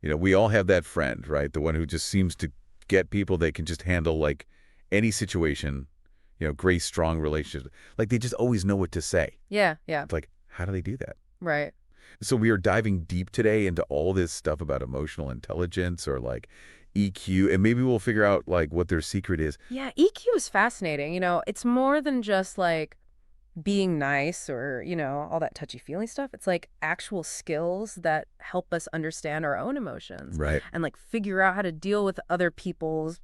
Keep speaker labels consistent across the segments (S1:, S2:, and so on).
S1: We all have that friend, right? The one who just seems to get people they can just handle like any situation, great, strong relationships. Like they just always know what to say.
S2: Yeah, yeah,
S1: It's like, how do they do that?
S2: right.
S1: So we are diving deep today into all this stuff about emotional intelligence or like EQ, and maybe we'll figure out like what their secret is.
S2: Yeah, EQ is fascinating. It's more than just like being nice or, all that touchy-feely stuff. It's like actual skills that help us understand our own emotions
S1: Right.
S2: and like figure out how to deal with other people's,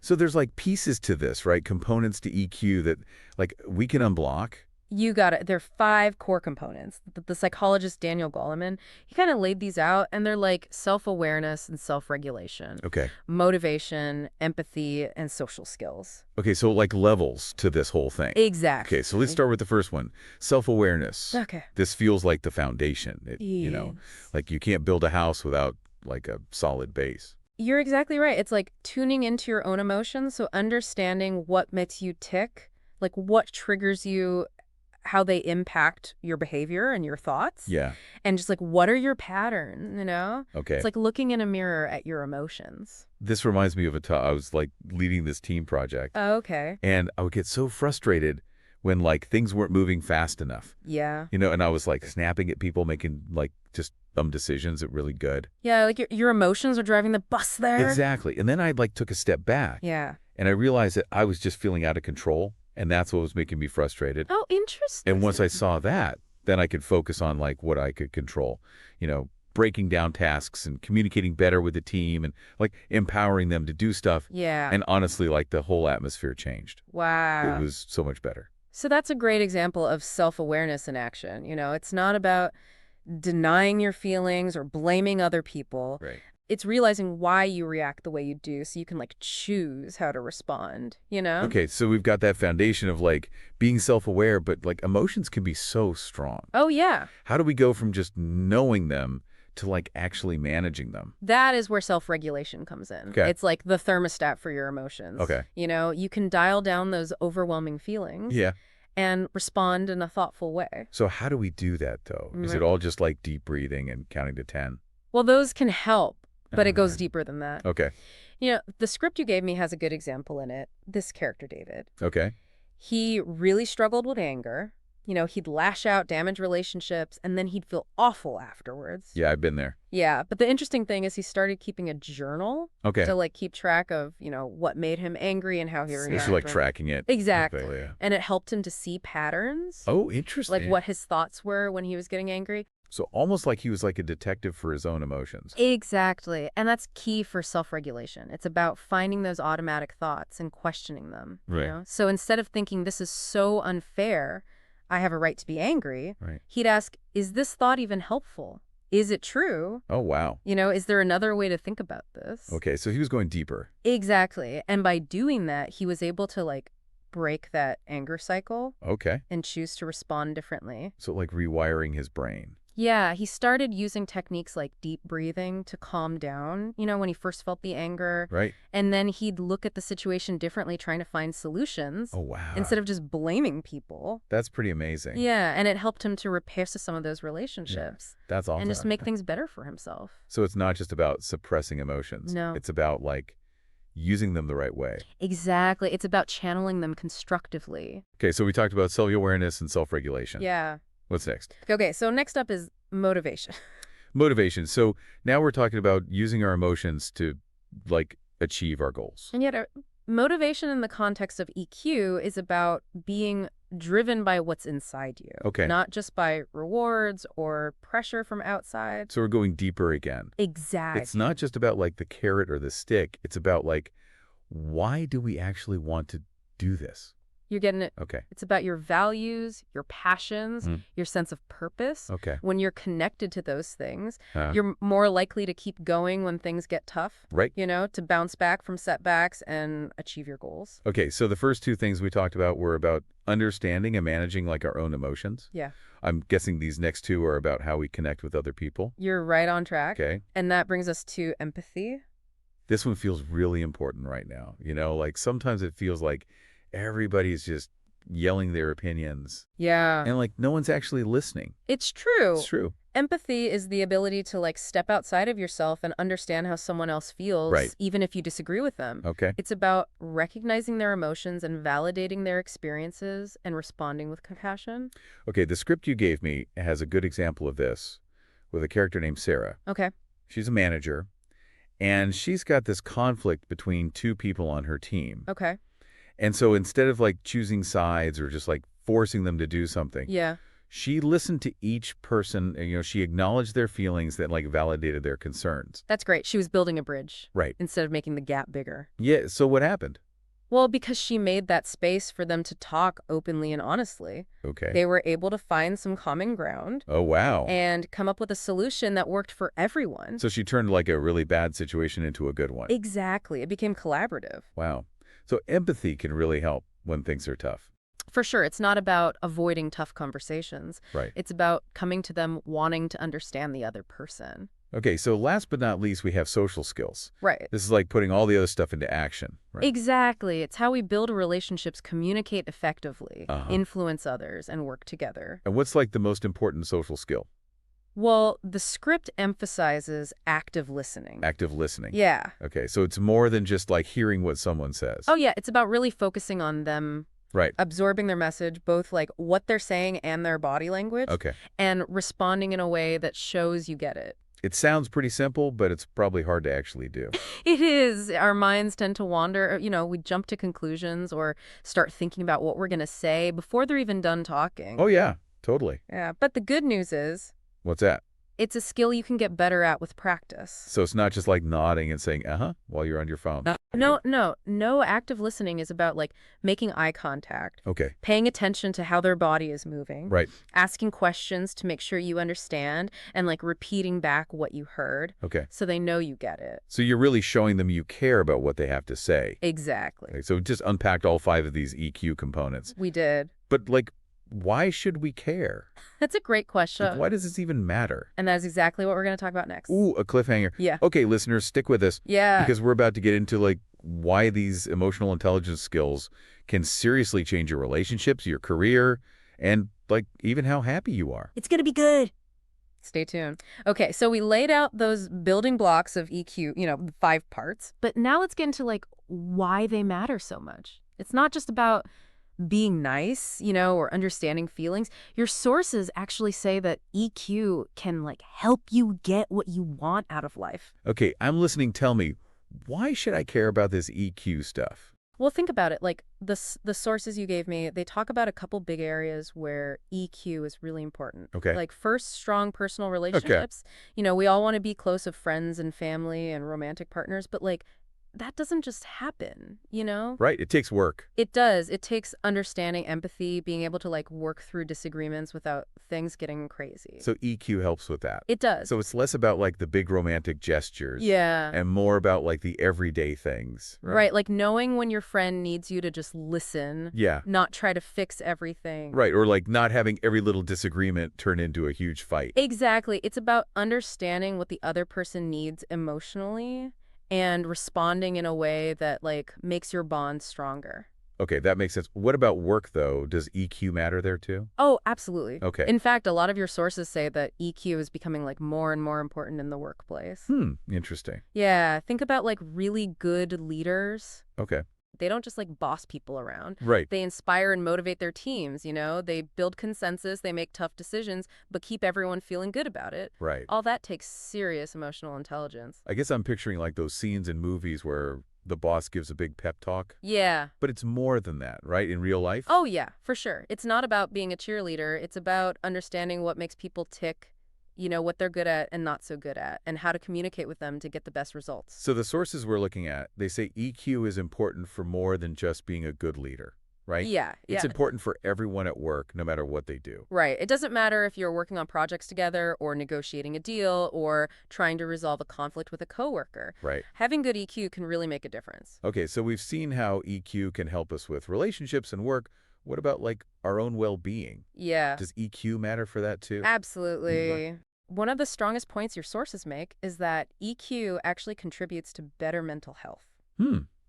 S1: So there's like pieces to this, right? Components to EQ that like we can unblock.
S2: you got it. There are 5 core components. The psychologist Daniel Goleman, he kind of laid these out, and they're like self-awareness and self-regulation,
S1: Okay.
S2: motivation, empathy, and social skills.
S1: Okay, so like levels to this whole thing. Okay, so let's
S2: Exactly.
S1: start with the first one. Self-awareness.
S2: Okay.
S1: This feels like the foundation.
S2: Yes.
S1: Like you can't build a house without like a solid base.
S2: You're exactly right. It's like tuning into your own emotions, so understanding what makes you tick, like what triggers you, how they impact your behavior and your thoughts,
S1: Yeah.
S2: and just like what are your patterns?
S1: Okay.
S2: It's like looking in a mirror at your emotions.
S1: This reminds me of I was like leading this team project,
S2: Oh, okay.
S1: and I would get so frustrated when like things weren't moving fast enough.
S2: Yeah.
S1: And I was like snapping at people, making like just dumb decisions that really good.
S2: Yeah, like your emotions are driving the bus there.
S1: Exactly. And then I like took a step back
S2: Yeah.
S1: and I realized that I was just feeling out of control, and that's what was making me frustrated.
S2: Oh, interesting.
S1: And once I saw that, then I could focus on like what I could control, breaking down tasks and communicating better with the team and like empowering them to do stuff.
S2: Yeah.
S1: And honestly, like the whole atmosphere changed.
S2: Wow.
S1: It was so much better.
S2: So that's a great example of self-awareness in action. It's not about denying your feelings or blaming other people.
S1: Right.
S2: It's realizing why you react the way you do so you can like choose how to respond?
S1: Okay, so we've got that foundation of like being self-aware, but like emotions can be so strong.
S2: Oh, yeah.
S1: How do we go from just knowing them to like actually managing them?
S2: That is where self-regulation comes in.
S1: Okay.
S2: It's like the thermostat for your emotions.
S1: Okay.
S2: You can dial down those overwhelming feelings
S1: Yeah.
S2: and respond in a thoughtful way.
S1: So how do we do that though? Is it all just like deep breathing and counting to 10?
S2: Well, those can help, but it goes
S1: Uh,
S2: deeper than that.
S1: Okay.
S2: The script you gave me has a good example in it. This character, David.
S1: Okay.
S2: He really struggled with anger. He'd lash out, damage relationships, and then he'd feel awful afterwards.
S1: Yeah, I've been there.
S2: Yeah, but the interesting thing is he started keeping a journal
S1: Okay.
S2: to like keep track of, what made him angry and how he
S1: So
S2: reacted.
S1: you're like tracking it.
S2: Exactly.
S1: Okay, yeah.
S2: And it helped him to see patterns,
S1: Oh, interesting.
S2: like what his thoughts were when he was getting angry.
S1: So almost like he was like a detective for his own emotions.
S2: Exactly. And that's key for self-regulation. It's about finding those automatic thoughts and questioning them.
S1: Right.
S2: So instead of thinking this is so unfair, I have a right to be angry,
S1: Right.
S2: he'd ask, is this thought even helpful? Is it true?
S1: Oh, wow.
S2: Is there another way to think about this?
S1: Okay, so he was going deeper.
S2: Exactly. And by doing that, he was able to like break that anger cycle
S1: Okay.
S2: and choose to respond differently.
S1: So like rewiring his brain.
S2: Yeah, he started using techniques like deep breathing to calm down, when he first felt the anger.
S1: Right.
S2: And then he'd look at the situation differently, trying to find solutions
S1: Oh, wow.
S2: instead of just blaming people.
S1: That's pretty amazing.
S2: Yeah, and it helped him to repair some of those relationships
S1: That's awesome.
S2: and just make things better for himself.
S1: So it's not just about suppressing emotions.
S2: No.
S1: It's about like using them the right way.
S2: Exactly. It's about channeling them constructively.
S1: Okay, so we talked about self-awareness and self-regulation.
S2: Yeah.
S1: What's next?
S2: Okay, so next up is motivation.
S1: Motivation. So now we're talking about using our emotions to like achieve our goals.
S2: And yet, motivation in the context of EQ is about being driven by what's inside you.
S1: Okay.
S2: Not just by rewards or pressure from outside.
S1: So we're going deeper again.
S2: Exactly.
S1: It's not just about like the carrot or the stick. It's about like, why do we actually want to do this?
S2: You're getting it.
S1: Okay.
S2: It's about your values, your passions, your sense of purpose.
S1: Okay.
S2: When you're connected to those things,
S1: Uh,
S2: you're more likely to keep going when things get tough,
S1: Right.
S2: to bounce back from setbacks and achieve your goals.
S1: Okay. So the first two things we talked about were about understanding and managing like our own emotions.
S2: Yeah.
S1: I'm guessing these next two are about how we connect with other people.
S2: You're right on track.
S1: Okay.
S2: And that brings us to empathy.
S1: This one feels really important right now. Like sometimes it feels like everybody's just yelling their opinions.
S2: Yeah.
S1: And like no one's actually listening.
S2: It's true.
S1: It's true.
S2: Empathy is the ability to like step outside of yourself and understand how someone else
S1: Right.
S2: feels, even if you disagree with them.
S1: Okay.
S2: It's about recognizing their emotions and validating their experiences and responding with compassion.
S1: Okay, the script you gave me has a good example of this with a character named Sarah.
S2: Okay.
S1: She's a manager, and she's got this conflict between two people on her team.
S2: Okay.
S1: And so instead of like choosing sides or just like forcing them to do something,
S2: Yeah.
S1: she listened to each person, and, she acknowledged their feelings that like validated their concerns.
S2: That's great. She was building a bridge
S1: Right.
S2: instead of making the gap bigger.
S1: Yeah, so what happened?
S2: Well, because she made that space for them to talk openly and honestly.
S1: Okay.
S2: They were able to find some common ground
S1: Oh, wow.
S2: and come up with a solution that worked for everyone.
S1: So she turned like a really bad situation into a good one.
S2: Exactly. It became collaborative.
S1: Wow. So empathy can really help when things are tough.
S2: For sure, it's not about avoiding tough conversations.
S1: Right.
S2: It's about coming to them wanting to understand the other person.
S1: Okay, so last but not least, we have social skills.
S2: Right.
S1: This is like putting all the other stuff into action. Right.
S2: Exactly. It's how we build relationships, communicate effectively,
S1: Uh-huh.
S2: influence others, and work together.
S1: And what's like the most important social skill?
S2: Well, the script emphasizes active listening.
S1: Active listening.
S2: Yeah.
S1: Okay, so it's more than just like hearing what someone says.
S2: Oh, yeah. It's about really focusing on them,
S1: Right.
S2: absorbing their message, both like what they're saying and their body language,
S1: Okay.
S2: and responding in a way that shows you get it.
S1: It sounds pretty simple, but it's probably hard to actually do.
S2: It is. Our minds tend to wander. We jump to conclusions or start thinking about what we're going to say before they're even done talking.
S1: Oh, yeah, totally.
S2: Yeah. But the good news is
S1: What's that?
S2: it's a skill you can get better at with practice.
S1: So it's not just like nodding and saying, uh-huh, while you're on your phone.
S2: No. Active listening is about like making eye contact,
S1: Okay,
S2: paying attention to how their body is moving,
S1: right.
S2: asking questions to make sure you understand, and like repeating back what you heard
S1: Okay.
S2: so they know you get it.
S1: So you're really showing them you care about what they have to say.
S2: Exactly.
S1: Okay, so just unpacked all 5 of these EQ components.
S2: We did.
S1: But like, why should we care?
S2: That's a great question.
S1: Like, why does this even matter?
S2: And that's exactly what we're going to talk about next.
S1: Ooh, a cliffhanger.
S2: Yeah.
S1: Okay, listeners, stick with us.
S2: Yeah.
S1: Because we're about to get into like why these emotional intelligence skills can seriously change your relationships, your career, and like even how happy you are.
S2: It's going to be good. Stay tuned. Okay, so we laid out those building blocks of EQ, the 5 parts. But now let's get into like why they matter so much. It's not just about being nice, or understanding feelings. Your sources actually say that EQ can like help you get what you want out of life.
S1: Okay, I'm listening. Tell me, why should I care about this EQ stuff?
S2: Well, think about it. Like the sources you gave me, they talk about a couple big areas where EQ is really important.
S1: Okay.
S2: Like first, strong personal relationships. We all want to be close with friends and family and romantic partners, but like that doesn't just happen,
S1: Right, it takes work.
S2: It does. It takes understanding, empathy, being able to like work through disagreements without things getting crazy.
S1: So EQ helps with that.
S2: It does.
S1: So it's less about like the big romantic gestures.
S2: Yeah.
S1: And more about like the everyday things.
S2: Right. Like knowing when your friend needs you to just listen.
S1: Yeah.
S2: Not try to fix everything.
S1: Right. Or like not having every little disagreement turn into a huge fight.
S2: Exactly. It's about understanding what the other person needs emotionally and responding in a way that like makes your bond stronger.
S1: Okay, that makes sense. What about work, though? Does EQ matter there, too?
S2: Oh, absolutely.
S1: Okay.
S2: In fact, a lot of your sources say that EQ is becoming like more and more important in the workplace.
S1: Interesting.
S2: Yeah, think about like really good leaders.
S1: Okay.
S2: They don't just like boss people around.
S1: Right.
S2: They inspire and motivate their teams, They build consensus, they make tough decisions, but keep everyone feeling good about it.
S1: Right.
S2: All that takes serious emotional intelligence.
S1: I guess I'm picturing like those scenes in movies where the boss gives a big pep talk.
S2: Yeah.
S1: But it's more than that, right? In real life?
S2: Oh, yeah, for sure. It's not about being a cheerleader. It's about understanding what makes people tick, what they're good at and not so good at, and how to communicate with them to get the best results.
S1: So the sources we're looking at, they say EQ is important for more than just being a good leader, right?
S2: Yeah.
S1: It's important for everyone at work, no matter what they do.
S2: Right. It doesn't matter if you're working on projects together or negotiating a deal or trying to resolve a conflict with a coworker.
S1: Right.
S2: Having good EQ can really make a difference.
S1: Okay, so we've seen how EQ can help us with relationships and work. What about like our own well-being?
S2: Yeah.
S1: Does EQ matter for that too?
S2: Absolutely. One of the strongest points your sources make is that EQ actually contributes to better mental health.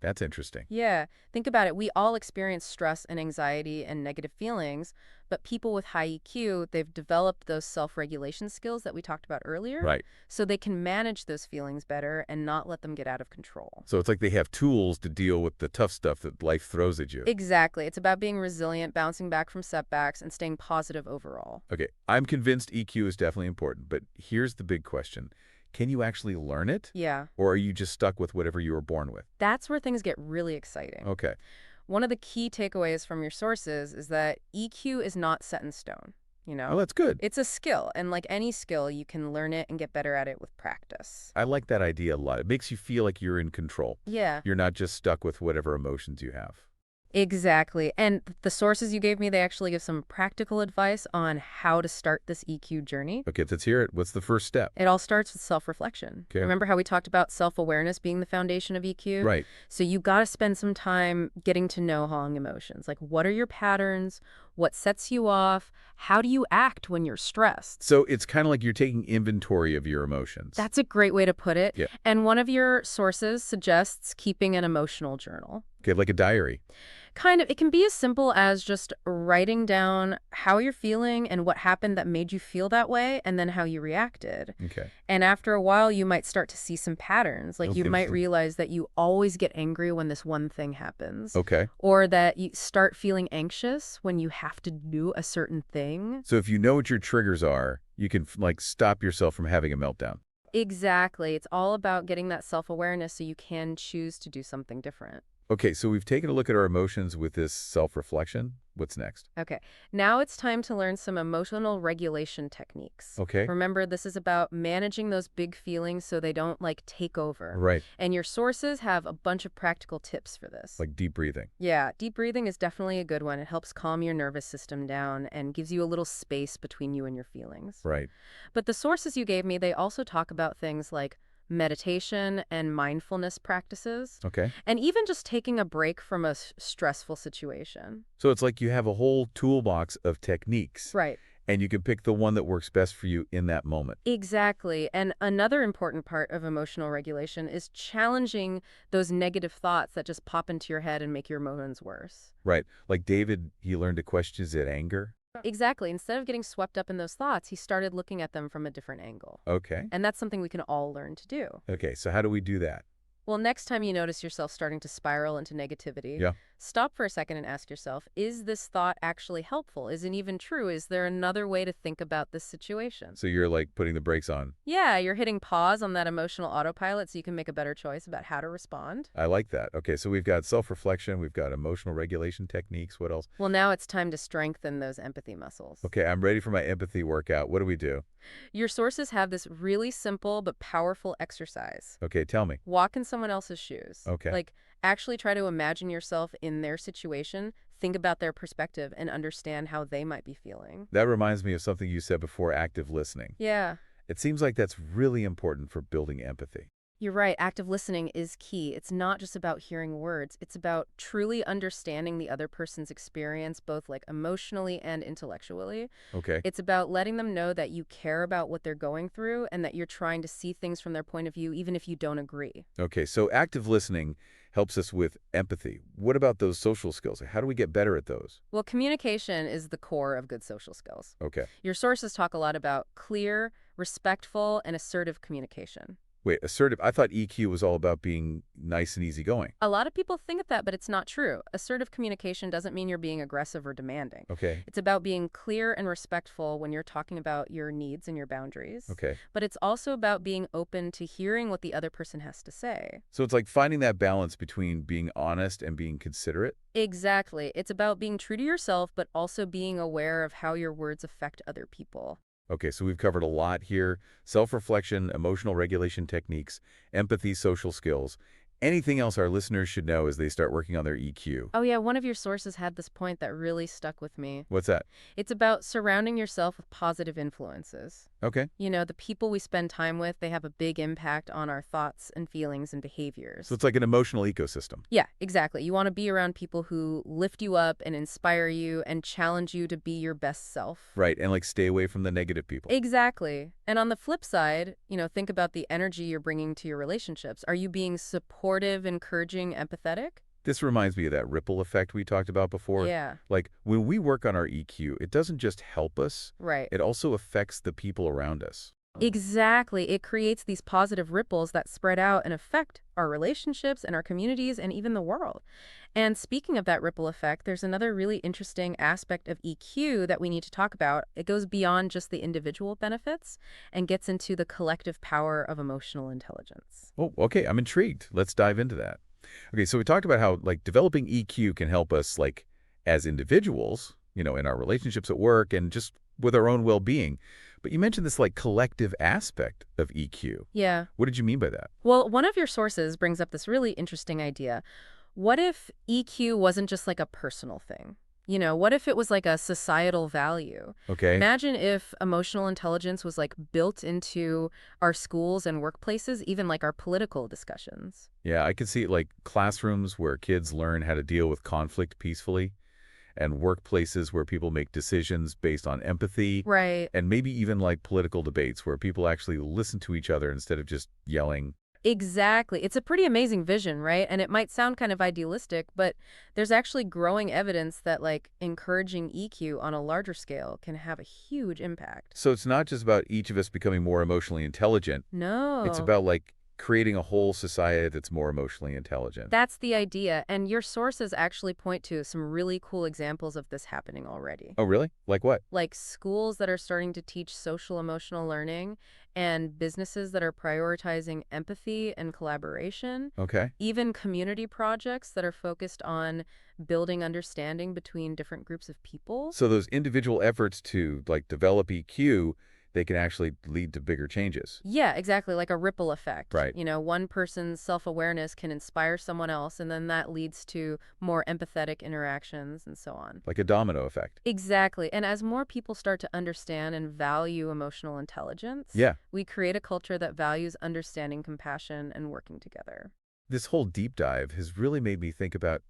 S1: That's interesting.
S2: Yeah, think about it. We all experience stress and anxiety and negative feelings, but people with high EQ, they've developed those self-regulation skills that we talked about earlier,
S1: Right.
S2: so they can manage those feelings better and not let them get out of control.
S1: So it's like they have tools to deal with the tough stuff that life throws at you.
S2: Exactly. It's about being resilient, bouncing back from setbacks, and staying positive overall.
S1: Okay, I'm convinced EQ is definitely important, but here's the big question. Can you actually learn it?
S2: Yeah,
S1: Or are you just stuck with whatever you were born with?
S2: that's where things get really exciting.
S1: Okay.
S2: One of the key takeaways from your sources is that EQ is not set in stone, you
S1: Oh,
S2: know?
S1: that's good.
S2: It's a skill, and like any skill, you can learn it and get better at it with practice.
S1: I like that idea a lot. It makes you feel like you're in control.
S2: Yeah,
S1: You're not just stuck with whatever emotions you have.
S2: exactly. And the sources you gave me, they actually give some practical advice on how to start this EQ journey.
S1: Okay, let's hear it. What's the first step?
S2: It all starts with self-reflection.
S1: Okay.
S2: Remember how we talked about self-awareness being the foundation of EQ?
S1: Right.
S2: So you got to spend some time getting to know Hong emotions. Like, what are your patterns? What sets you off? How do you act when you're stressed?
S1: So it's kind of like you're taking inventory of your emotions.
S2: That's a great way to put it.
S1: Yeah.
S2: And one of your sources suggests keeping an emotional journal.
S1: Okay, like a diary.
S2: Kind of, it can be as simple as just writing down how you're feeling and what happened that made you feel that way, and then how you reacted.
S1: Okay.
S2: And after a while, you might start to see some patterns. Like, you
S1: Okay.
S2: might realize that you always get angry when this one thing happens.
S1: Okay.
S2: Or that you start feeling anxious when you have to do a certain thing.
S1: So if you know what your triggers are, you can like stop yourself from having a meltdown.
S2: Exactly. It's all about getting that self-awareness so you can choose to do something different.
S1: Okay, so we've taken a look at our emotions with this self-reflection. What's next?
S2: Okay, now it's time to learn some emotional regulation techniques.
S1: Okay.
S2: Remember, this is about managing those big feelings so they don't, like, take over.
S1: Right.
S2: And your sources have a bunch of practical tips for this.
S1: Like deep breathing.
S2: Yeah, deep breathing is definitely a good one. It helps calm your nervous system down and gives you a little space between you and your feelings.
S1: Right.
S2: But the sources you gave me, they also talk about things like meditation and mindfulness practices,
S1: Okay.
S2: and even just taking a break from a stressful situation.
S1: So it's like you have a whole toolbox of techniques,
S2: Right.
S1: and you can pick the one that works best for you in that moment.
S2: Exactly. And another important part of emotional regulation is challenging those negative thoughts that just pop into your head and make your emotions worse.
S1: Right. Like David, he learned to question his anger.
S2: Exactly. Instead of getting swept up in those thoughts, he started looking at them from a different angle.
S1: Okay.
S2: And that's something we can all learn to do.
S1: Okay, so how do we do that?
S2: Well, next time you notice yourself starting to spiral into negativity,
S1: Yeah.
S2: stop for a second and ask yourself, is this thought actually helpful? Is it even true? Is there another way to think about this situation?
S1: So you're like putting the brakes on.
S2: Yeah, you're hitting pause on that emotional autopilot so you can make a better choice about how to respond.
S1: I like that. Okay, so we've got self-reflection, we've got emotional regulation techniques. What else?
S2: Well, now it's time to strengthen those empathy muscles.
S1: Okay, I'm ready for my empathy workout. What do we do?
S2: Your sources have this really simple but powerful exercise.
S1: Okay, tell me.
S2: Walk in someone else's shoes.
S1: Okay.
S2: Like, actually try to imagine yourself in their situation, think about their perspective, and understand how they might be feeling.
S1: That reminds me of something you said before, active listening.
S2: Yeah.
S1: It seems like that's really important for building empathy.
S2: You're right. Active listening is key. It's not just about hearing words. It's about truly understanding the other person's experience, both like emotionally and intellectually.
S1: Okay.
S2: It's about letting them know that you care about what they're going through and that you're trying to see things from their point of view, even if you don't agree.
S1: Okay, so active listening helps us with empathy. What about those social skills? How do we get better at those?
S2: Well, communication is the core of good social skills.
S1: Okay.
S2: Your sources talk a lot about clear, respectful, and assertive communication.
S1: Wait, assertive. I thought EQ was all about being nice and easygoing.
S2: A lot of people think that, but it's not true. Assertive communication doesn't mean you're being aggressive or demanding.
S1: Okay.
S2: It's about being clear and respectful when you're talking about your needs and your boundaries.
S1: Okay.
S2: But it's also about being open to hearing what the other person has to say.
S1: So it's like finding that balance between being honest and being considerate.
S2: Exactly. It's about being true to yourself, but also being aware of how your words affect other people.
S1: Okay, so we've covered a lot here. Self-reflection, emotional regulation techniques, empathy, social skills. Anything else our listeners should know as they start working on their EQ?
S2: Oh yeah, one of your sources had this point that really stuck with me.
S1: What's that?
S2: It's about surrounding yourself with positive influences.
S1: Okay.
S2: You know, the people we spend time with, they have a big impact on our thoughts and feelings and behaviors.
S1: So it's like an emotional ecosystem.
S2: Yeah, exactly. You want to be around people who lift you up and inspire you and challenge you to be your best self.
S1: Right, and like stay away from the negative people.
S2: Exactly. And on the flip side, you know, think about the energy you're bringing to your relationships. Are you being supportive supportive, encouraging, empathetic.
S1: This reminds me of that ripple effect we talked about before.
S2: Yeah,
S1: Like, when we work on our EQ, it doesn't just help us,
S2: right.
S1: it also affects the people around us.
S2: Exactly. It creates these positive ripples that spread out and affect our relationships and our communities and even the world. And speaking of that ripple effect, there's another really interesting aspect of EQ that we need to talk about. It goes beyond just the individual benefits and gets into the collective power of emotional intelligence.
S1: Oh, okay, I'm intrigued. Let's dive into that. Okay, so we talked about how, like, developing EQ can help us, like, as individuals, in our relationships at work and just with our own well-being. But you mentioned this, like, collective aspect of EQ.
S2: Yeah.
S1: What did you mean by that?
S2: Well, one of your sources brings up this really interesting idea. What if EQ wasn't just like a personal thing? What if it was like a societal value?
S1: Okay.
S2: Imagine if emotional intelligence was like built into our schools and workplaces, even like our political discussions.
S1: Yeah, I could see it like classrooms where kids learn how to deal with conflict peacefully, and workplaces where people make decisions based on empathy,
S2: Right.
S1: and maybe even like political debates where people actually listen to each other instead of just yelling.
S2: Exactly. It's a pretty amazing vision, right? And it might sound kind of idealistic, but there's actually growing evidence that like encouraging EQ on a larger scale can have a huge impact.
S1: So it's not just about each of us becoming more emotionally intelligent. It's
S2: No.
S1: about like creating a whole society that's more emotionally intelligent.
S2: That's the idea, and your sources actually point to some really cool examples of this happening already.
S1: Oh, really? Like what?
S2: Like schools that are starting to teach social emotional learning, and businesses that are prioritizing empathy and collaboration,
S1: Okay.
S2: even community projects that are focused on building understanding between different groups of people.
S1: So those individual efforts to like develop EQ, they can actually lead to bigger changes.
S2: Yeah, exactly, like a ripple effect.
S1: Right.
S2: One person's self-awareness can inspire someone else, and then that leads to more empathetic interactions and so on.
S1: Like a domino effect.
S2: Exactly. And as more people start to understand and value emotional intelligence,
S1: Yeah.
S2: we create a culture that values understanding, compassion, and working together.
S1: This whole deep dive has really made me think about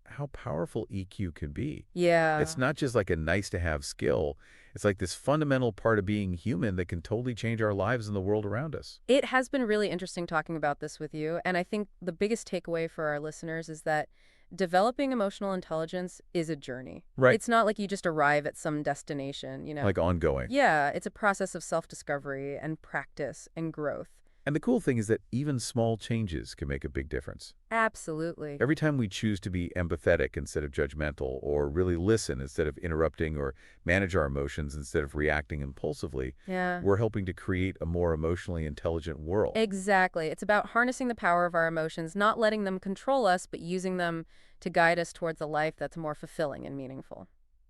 S1: how powerful EQ can be.
S2: Yeah.
S1: It's not just like a nice to have skill. It's like this fundamental part of being human that can totally change our lives and the world around us.
S2: It has been really interesting talking about this with you. And I think the biggest takeaway for our listeners is that developing emotional intelligence is a journey.
S1: Right.
S2: It's not like you just arrive at some destination.
S1: Like ongoing.
S2: Yeah, it's a process of self-discovery and practice and growth.
S1: And the cool thing is that even small changes can make a big difference.
S2: Absolutely.
S1: Every time we choose to be empathetic instead of judgmental, or really listen instead of interrupting, or manage our emotions instead of reacting impulsively,
S2: Yeah.
S1: we're helping to create a more emotionally intelligent world.
S2: Exactly. It's about harnessing the power of our emotions, not letting them control us, but using them to guide us towards a life that's more fulfilling and meaningful.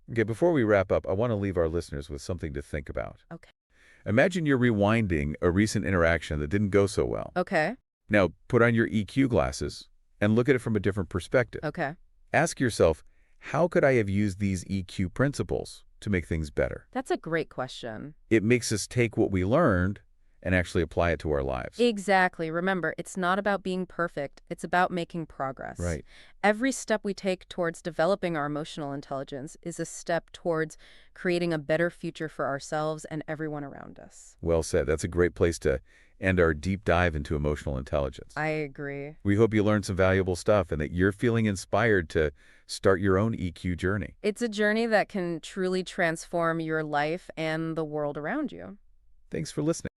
S1: Okay, before we wrap up, I want to leave our listeners with something to think about.
S2: Okay.
S1: Imagine you're rewinding a recent interaction that didn't go so well.
S2: Okay.
S1: Now, put on your EQ glasses and look at it from a different perspective.
S2: Okay.
S1: Ask yourself, how could I have used these EQ principles to make things better?
S2: That's a great question.
S1: It makes us take what we learned and actually apply it to our lives.
S2: Exactly. Remember, it's not about being perfect. It's about making progress.
S1: Right.
S2: Every step we take towards developing our emotional intelligence is a step towards creating a better future for ourselves and everyone around us.
S1: Well said. That's a great place to end our deep dive into emotional intelligence.
S2: I agree.
S1: We hope you learned some valuable stuff and that you're feeling inspired to start your own EQ journey.
S2: It's a journey that can truly transform your life and the world around you.
S1: Thanks for listening.